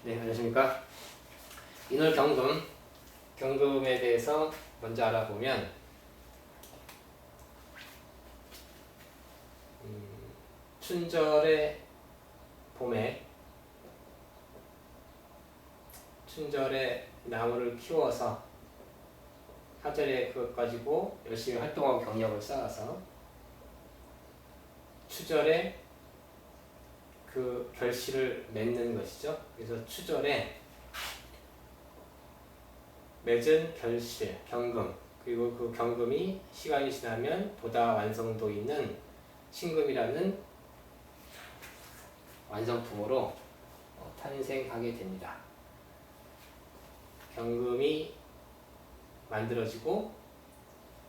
네, 안녕하십니까. 인월경금, 경금에 대해서 먼저 알아보면 춘절의 봄에 춘절에 나무를 키워서 하절에 그것 가지고 열심히 활동하고 경력을 쌓아서 추절에 그 결실을 맺는 것이죠. 그래서 추절에 맺은 결실, 경금, 그리고 그 경금이 시간이 지나면 보다 완성도 있는 신금이라는 완성품으로 탄생하게 됩니다. 경금이 만들어지고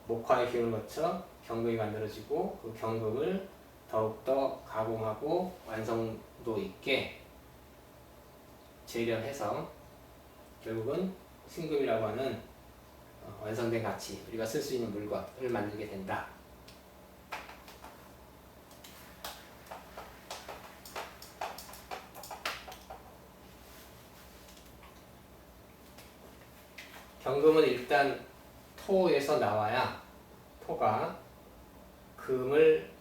목화의 기운을 거쳐 경금이 만들어지고 그 경금을 더욱더 가공하고 완성도 있게 재련해서 결국은 신금이라고 하는 완성된 가치, 우리가 쓸 수 있는 물건을 만들게 된다. 경금은 일단 토에서 나와야, 토가 금을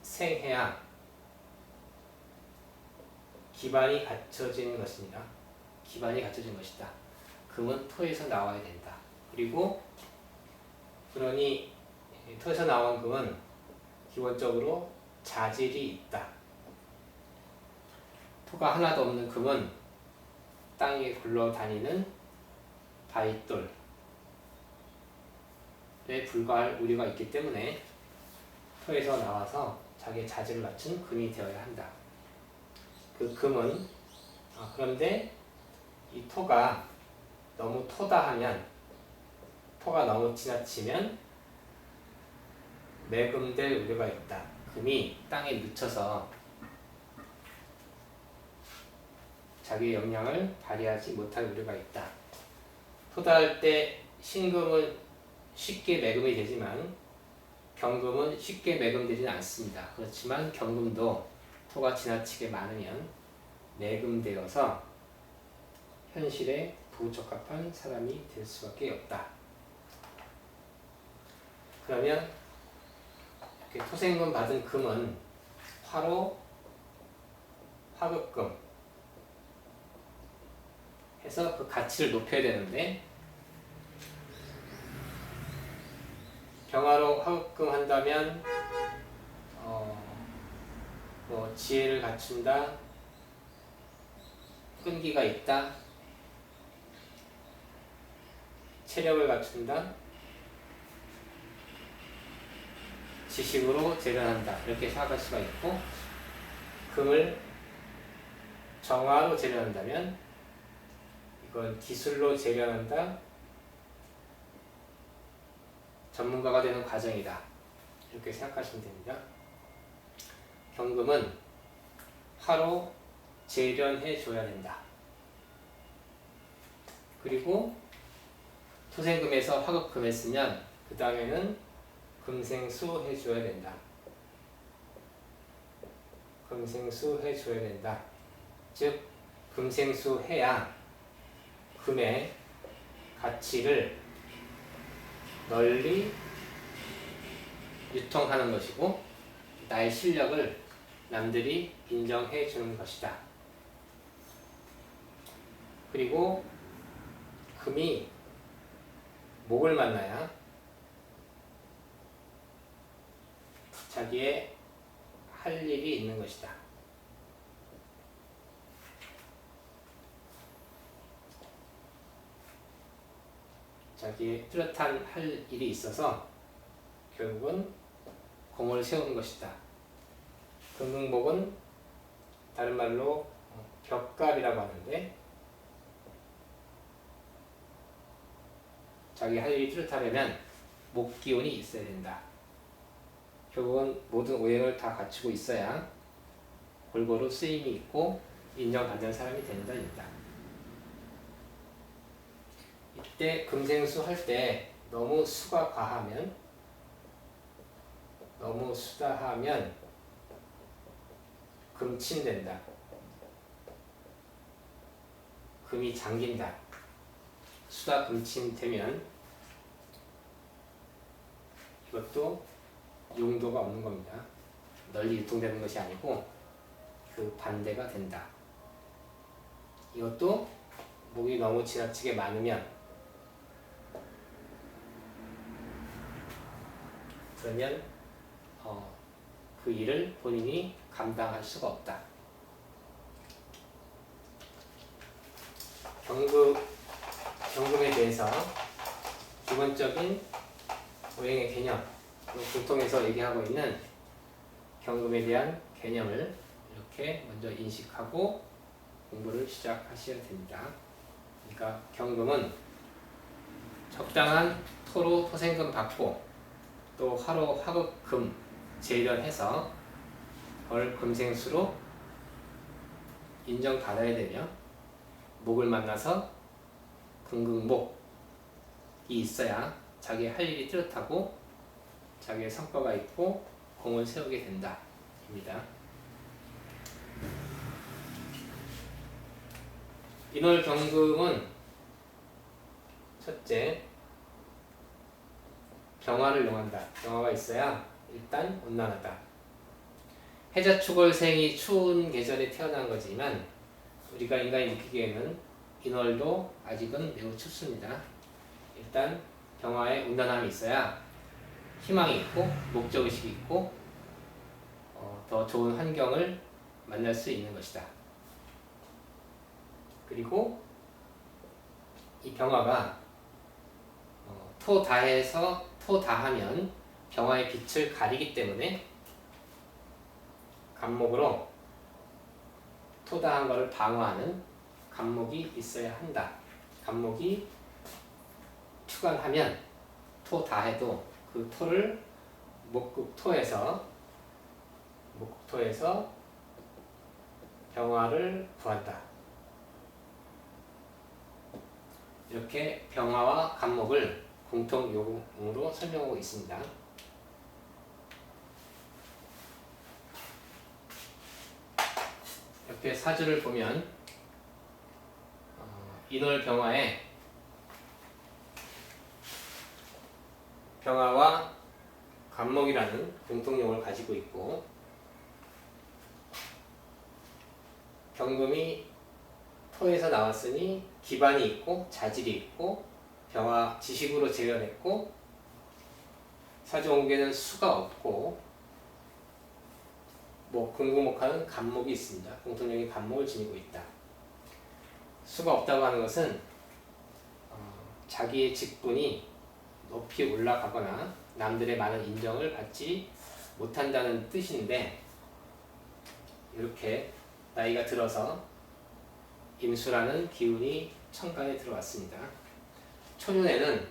생해야 기반이 갖춰진 것입니다. 기반이 갖춰진 것이다. 금은 토에서 나와야 된다. 그러니 토에서 나온 금은 기본적으로 자질이 있다. 토가 하나도 없는 금은 땅에 굴러다니는 바윗돌에 불과할 우려가 있기 때문에 토에서 나와서 자기의 자질을 갖춘 금이 되어야 한다. 그 금은 그런데 이 토가 너무 토다 하면, 토가 너무 지나치면 매금될 우려가 있다. 금이 땅에 묻혀서 자기의 역량을 발휘하지 못할 우려가 있다. 토다 할 때 신금은 쉽게 매금이 되지만 경금은 쉽게 매금되지는 않습니다. 그렇지만 경금도 토가 지나치게 많으면 매금되어서 현실에 부적합한 사람이 될 수밖에 없다. 그러면 이렇게 토생금 받은 금은 화로, 화급금 해서 그 가치를 높여야 되는데, 병화로 화급금 한다면 지혜를 갖춘다, 끈기가 있다, 체력을 갖춘다, 지식으로 재련한다, 이렇게 생각할 수가 있고, 금을 정화로 재련한다면 이건 기술로 재련한다, 전문가가 되는 과정이다, 이렇게 생각하시면 됩니다. 경금은 화로 재련해 줘야 된다. 그리고 토생금에서 화급금 했으면 그 다음에는 금생수 해줘야 된다. 금생수 해줘야 된다. 즉 금생수 해야 금의 가치를 널리 유통하는 것이고 나의 실력을 남들이 인정해 주는 것이다. 그리고 금이 목을 만나야 자기의 할 일이 있는 것이다. 자기의 뚜렷한 할 일이 있어서 결국은 공을 세우는 것이다. 금등목은 다른 말로 벽갑이라고 하는데, 자기 할 일이 뚜렷하려면 목기운이 있어야 된다. 결국은 모든 오행을 다 갖추고 있어야 골고루 쓰임이 있고 인정받는 사람이 된다입니다. 이때 금생수 할 때 너무 수가 과하면, 너무 수다하면 금친된다. 금이 잠긴다. 수다 금침되면 이것도 용도가 없는 겁니다. 널리 유통되는 것이 아니고 그 반대가 된다. 이것도 목이 너무 지나치게 많으면 그러면 그 일을 본인이 감당할 수가 없다. 경금에 대해서 기본적인 오행의 개념, 공통에서 얘기하고 있는 경금에 대한 개념을 이렇게 먼저 인식하고 공부를 시작하셔야 됩니다. 그러니까 경금은 적당한 토로 토생금 받고 또 화로 화극금 재련해서 벌금생수로 인정받아야 되며 목을 만나서 금극목이 있어야 자기의 할 일이 뚜렷하고 자기의 성과가 있고 공을 세우게 된다. 입니다. 인월경금은 첫째, 병화를 용한다. 병화가 있어야 일단 온난하다. 해자축월생이 추운 계절에 태어난 거지만 우리가 인간이 느끼기에는 인월도 아직은 매우 춥습니다. 일단 병화에 온난함이 있어야 희망이 있고 목적의식이 있고 더 좋은 환경을 만날 수 있는 것이다. 그리고 이 병화가 토다해서 토다하면 병화의 빛을 가리기 때문에 간목으로 토다한 것을 방어하는 간목이 있어야 한다. 간목이 투간하면 토다해도 그 토를 목극토에서 병화를 구한다. 이렇게 병화와 간목을 공통 용어로 설명하고 있습니다. 옆에 사주를 보면 인월 병화에 병화와 간목이라는 공통용어를 가지고 있고 경금이 토에서 나왔으니 기반이 있고 자질이 있고 병화 지식으로 재련했고 사주원국에는 수가 없고 금구목하는 간목이 있습니다. 공통적인 간목을 지니고 있다. 수가 없다고 하는 것은 자기의 직분이 높이 올라가거나 남들의 많은 인정을 받지 못한다는 뜻인데 이렇게 나이가 들어서 임수라는 기운이 천간에 들어왔습니다. 초년에는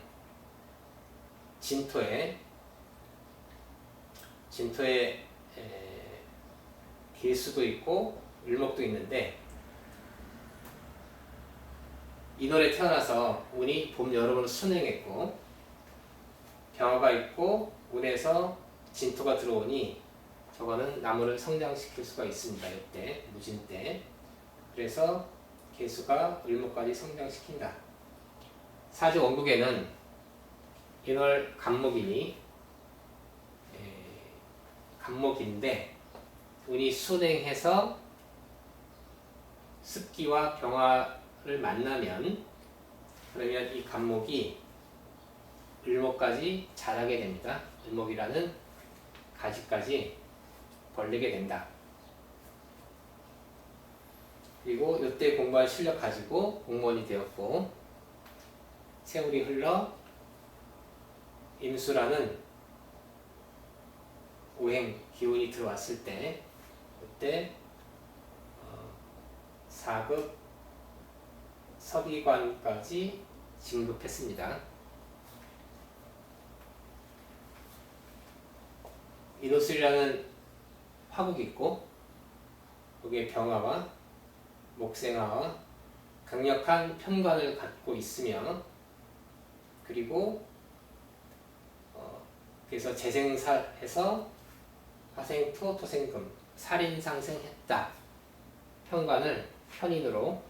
진토에 길수도 있고 을목도 있는데 인월에 태어나서 운이 봄, 여름을 순행했고 병화가 있고 운에서 진토가 들어오니 저거는 나무를 성장시킬 수가 있습니다. 이때 무진 때. 그래서 개수가 을목까지 성장시킨다. 사주 원국에는 인월 간목이니 간목인데 운이 순행해서 습기와 병화를 만나면 그러면 이 간목이 을목까지 자라게 됩니다. 을목이라는 가지까지 벌리게 된다. 그리고 이때 공부한 실력 가지고 공무원이 되었고 세월이 흘러 임수라는 오행 기운이 들어왔을 때 그때 4급 서기관까지 진급했습니다. 인호술이라는 화국이 있고 거기에 병화와 목생화와 강력한 편관을 갖고 있으며 그리고 그래서 재생사해서 화생토 토생금 살인상생했다. 편관을 편인으로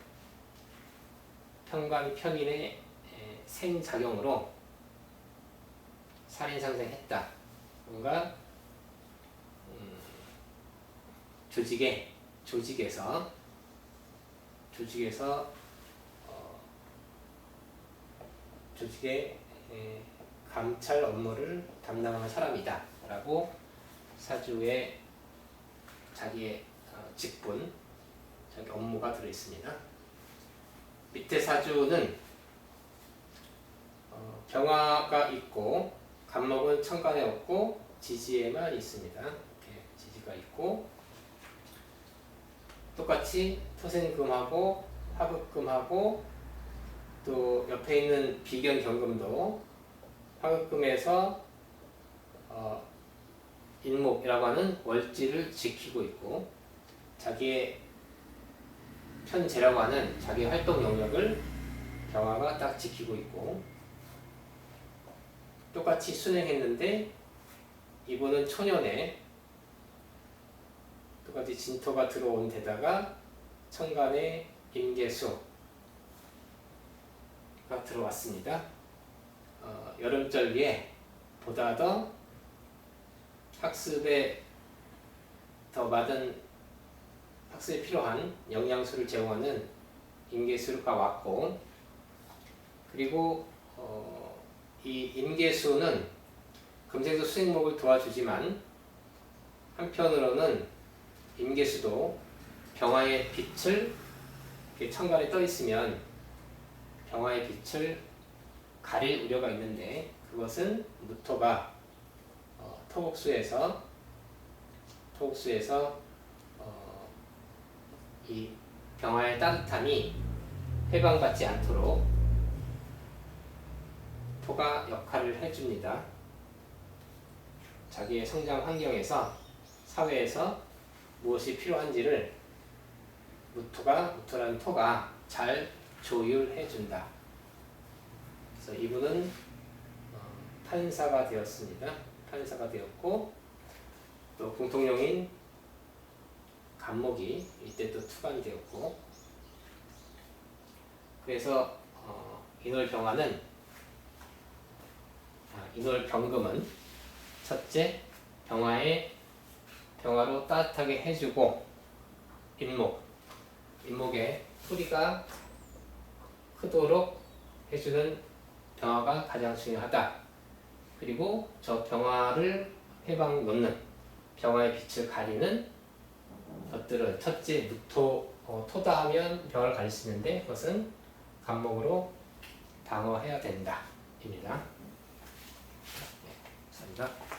평간 평인의 생작용으로 살인상생했다. 뭔가 조직에서 조직의 감찰 업무를 담당하는 사람이다 라고 사주에 자기의 직분, 자기 업무가 들어있습니다. 밑에 사주는 병화가 있고 간목은 천간에 없고 지지에만 있습니다. 이렇게 지지가 있고 똑같이 토생금하고 화극금하고 또 옆에 있는 비견경금도 화극금에서 인목이라고 하는 월지를 지키고 있고 자기의 편재라고 하는 자기 활동 영역을 병화가 딱 지키고 있고 똑같이 순행했는데 이분은 초년에 똑같이 진토가 들어온 데다가 천간에 임계수가 들어왔습니다. 여름절기에 보다 더 학습에 필요한 영양소를 제공하는 임계수가 왔고 그리고 이 임계수는 금생수 수행목을 도와주지만 한편으로는 임계수도 병화의 빛을 천간에 떠 있으면 병화의 빛을 가릴 우려가 있는데 그것은 무토가 토복수에서 이 병화의 따뜻함이 해방받지 않도록 토가 역할을 해줍니다. 자기의 성장 환경에서 사회에서 무엇이 필요한지를 무토라는 토가 잘 조율해준다. 그래서 이분은 판사가 되었습니다. 판사가 되었고 또 공통령인 간목이 이때 또 투관이 되었고 그래서 인월병금은 첫째 병화로 따뜻하게 해주고 인목의 뿌리가 크도록 해주는 병화가 가장 중요하다. 그리고 저 병화를 해방 놓는 병화의 빛을 가리는 것들은 첫째 토다 하면 병화를 가릴 수 있는데 그것은 간목으로 방어해야 된다 입니다. 네, 감사합니다.